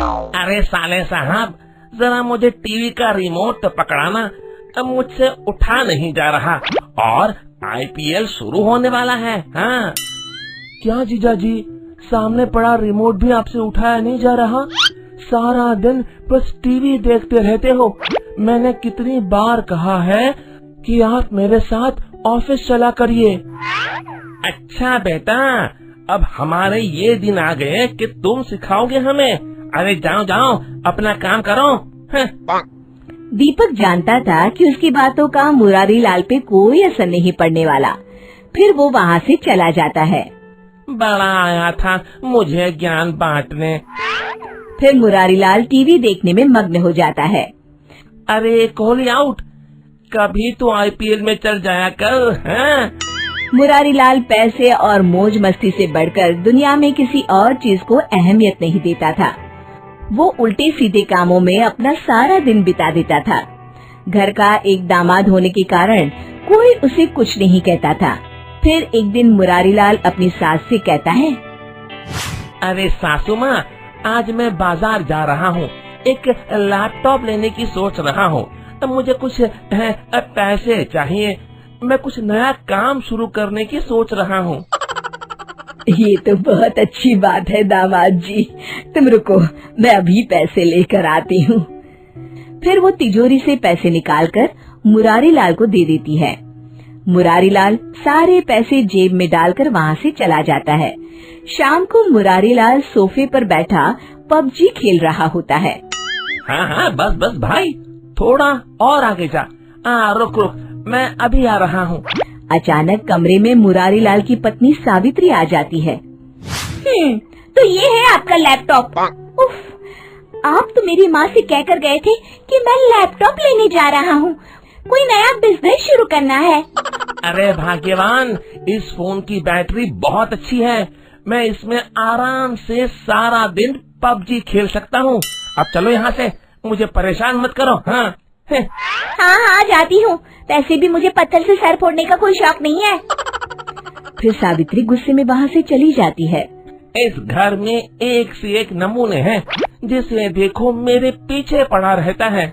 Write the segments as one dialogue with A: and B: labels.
A: अरे साले साहब, जरा मुझे टीवी का रिमोट तो पकड़ाना, अब मुझसे उठा नहीं जा रहा और आईपीएल शुरू होने वाला है। हाँ।
B: क्या जीजा जी, सामने पड़ा रिमोट भी आपसे उठाया नहीं जा रहा? सारा दिन बस टीवी देखते रहते हो। मैंने कितनी बार कहा है कि आप मेरे साथ ऑफिस चला करिए।
A: अच्छा बेटा, अब हमारे ये दिन आ गए कि तुम सिखाओगे हमें। अरे जाओ जाओ, अपना काम करो।
C: दीपक जानता था कि उसकी बातों का मुरारी लाल पे कोई असर नहीं पड़ने वाला। फिर वो वहाँ से चला जाता है।
A: बड़ा आया था मुझे ज्ञान बांटने।
C: फिर मुरारी लाल टीवी देखने में मग्न हो जाता है।
A: अरे कोहली आउट, कभी तो आईपीएल में चल जाया कर। हैं?
C: मुरारी लाल पैसे और मौज मस्ती से बढ़कर दुनिया में किसी और चीज को अहमियत नहीं देता था। वो उल्टे सीधे कामों में अपना सारा दिन बिता देता था। घर का एक दामाद होने के कारण कोई उसे कुछ नहीं कहता था। फिर एक दिन मुरारी लाल अपनी सास से कहता है,
A: अरे सासू माँ, आज मैं बाजार जा रहा हूँ, एक लैपटॉप लेने की सोच रहा हूँ। मुझे कुछ पैसे चाहिए, मैं कुछ नया काम शुरू करने की सोच रहा हूँ।
C: ये तो बहुत अच्छी बात है दामाद जी, तुम रुको, मैं अभी पैसे लेकर आती हूँ। फिर वो तिजोरी से पैसे निकालकर मुरारी लाल को दे देती है। मुरारी लाल सारे पैसे जेब में डालकर वहाँ से चला जाता है। शाम को मुरारी लाल सोफे पर बैठा पबजी खेल रहा होता है।
A: हाँ हाँ, बस बस भाई, थोड़ा और आगे जा। रुक रुक, मैं अभी आ रहा हूँ।
C: अचानक कमरे में मुरारी लाल की पत्नी सावित्री आ जाती है। तो ये है आपका लैपटॉप। उफ, आप तो मेरी माँ से कहकर गए थे कि मैं लैपटॉप लेने जा रहा हूँ, कोई नया बिजनेस शुरू करना है।
A: अरे भाग्यवान, इस फोन की बैटरी बहुत अच्छी है, मैं इसमें आराम से सारा दिन पबजी खेल सकता हूँ। अब चलो यहाँ से, मुझे परेशान मत करो। हाँ
C: हाँ जाती हूँ, वैसे भी मुझे पत्थर से सर फोड़ने का कोई शौक नहीं है। फिर सावित्री गुस्से में वहाँ से चली जाती है।
A: इस घर में एक से एक नमूने हैं, जिसे देखो मेरे पीछे पड़ा रहता है।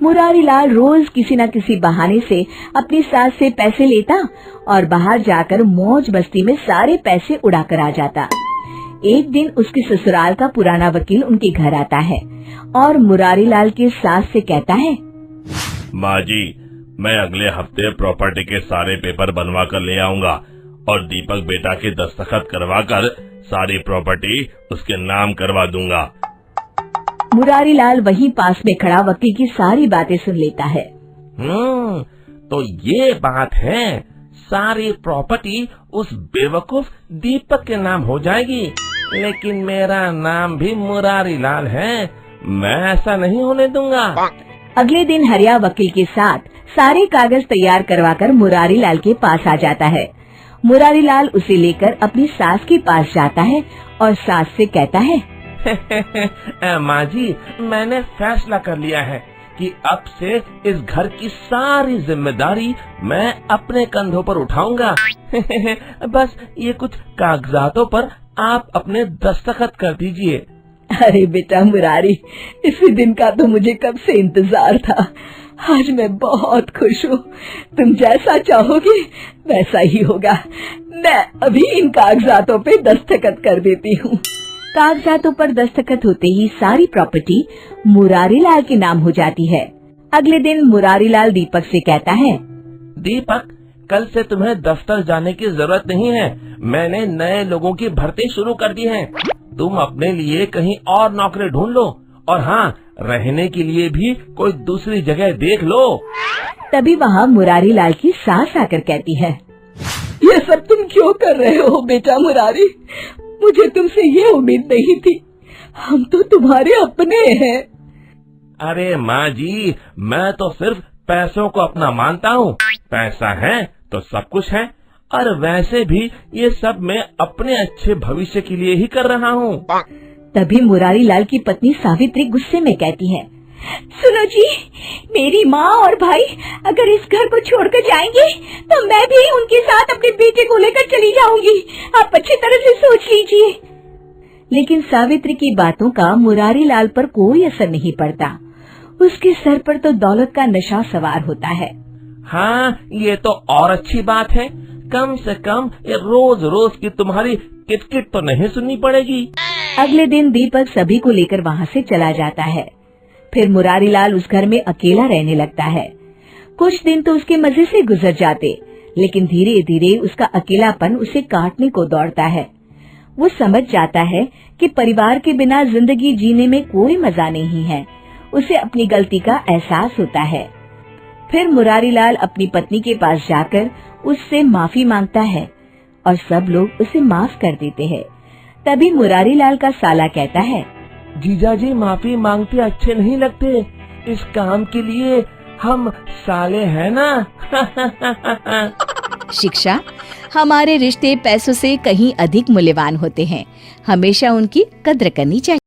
C: मुरारी लाल रोज किसी न किसी बहाने से अपनी सास से पैसे लेता और बाहर जाकर मौज मस्ती में सारे पैसे उड़ा कर आ जाता। एक दिन उसके ससुराल का पुराना वकील उनके घर आता है और मुरारी लाल की सास से कहता है,
D: माँ जी, मैं अगले हफ्ते प्रॉपर्टी के सारे पेपर बनवा कर ले आऊंगा और दीपक बेटा के दस्तखत करवा कर सारी प्रॉपर्टी उसके नाम करवा दूंगा।
C: मुरारी लाल वहीं पास में खड़ा वकील की सारी बातें सुन लेता है।
A: तो ये बात है, सारी प्रॉपर्टी उस बेवकूफ दीपक के नाम हो जाएगी, लेकिन मेरा नाम भी मुरारी लाल है, मैं ऐसा नहीं होने दूंगा।
C: अगले दिन हरिया वकील के साथ सारे कागज तैयार करवाकर मुरारी लाल के पास आ जाता है। मुरारी लाल उसे लेकर अपनी सास के पास जाता है और सास से कहता है,
A: माँ जी, मैंने फैसला कर लिया है कि अब से इस घर की सारी जिम्मेदारी मैं अपने कंधों पर उठाऊंगा। बस ये कुछ कागजातों पर आप अपने दस्तखत कर दीजिए।
C: अरे बेटा मुरारी, इसी दिन का तो मुझे कब से इंतजार था। आज मैं बहुत खुश हूँ। तुम जैसा चाहोगे वैसा ही होगा। मैं अभी इन कागजातों पे दस्तखत कर देती हूँ। कागजातों पर दस्तखत होते ही सारी प्रॉपर्टी मुरारी लाल के नाम हो जाती है। अगले दिन मुरारी लाल दीपक से कहता है,
A: दीपक, कल से तुम्हें दफ्तर जाने की जरूरत नहीं है, मैंने नए लोगों की भर्ती शुरू कर दी है। तुम अपने लिए कहीं और नौकरी ढूंढ लो, और हाँ, रहने के लिए भी कोई दूसरी जगह देख लो।
C: तभी वहाँ मुरारी लाल की सास आकर कहती है, ये सब तुम क्यों कर रहे हो बेटा मुरारी? मुझे तुमसे ये उम्मीद नहीं थी, हम तो तुम्हारे अपने हैं।
A: अरे माँ जी, मैं तो सिर्फ पैसों को अपना मानता हूँ, पैसा है तो सब कुछ है, और वैसे भी ये सब मैं अपने अच्छे भविष्य के लिए ही कर रहा हूँ।
C: तभी मुरारी लाल की पत्नी सावित्री गुस्से में कहती है, सुनो जी, मेरी माँ और भाई अगर इस घर को छोड़कर जाएंगे तो मैं भी उनके साथ अपने बेटे को लेकर चली जाऊंगी। आप अच्छी तरह से सोच लीजिए। लेकिन सावित्री की बातों का मुरारी लाल पर कोई असर नहीं पड़ता। उसके सर पर तो दौलत का नशा सवार होता है।
A: हाँ, ये तो और अच्छी बात है। कम से कम ये रोज रोज की तुम्हारी किटकिट तो नहीं सुननी पड़ेगी।
C: अगले दिन दीपक सभी को लेकर वहाँ से चला जाता है। फिर मुरारी लाल उस घर में अकेला रहने लगता है। कुछ दिन तो उसके मजे से गुजर जाते, लेकिन धीरे धीरे उसका अकेलापन उसे काटने को दौड़ता है। वो समझ जाता है कि परिवार के बिना जिंदगी जीने में कोई मजा नहीं है। उसे अपनी गलती का एहसास होता है। फिर मुरारी लाल अपनी पत्नी के पास जाकर उससे माफी मांगता है और सब लोग उसे माफ कर देते हैं। तभी मुरारी लाल का साला कहता है,
B: जीजाजी माफी मांगते अच्छे नहीं लगते। इस काम के लिए हम साले हैं ना।
E: शिक्षा, हमारे रिश्ते पैसों से कहीं अधिक मूल्यवान होते हैं। हमेशा उनकी कद्र करनी चाहिए।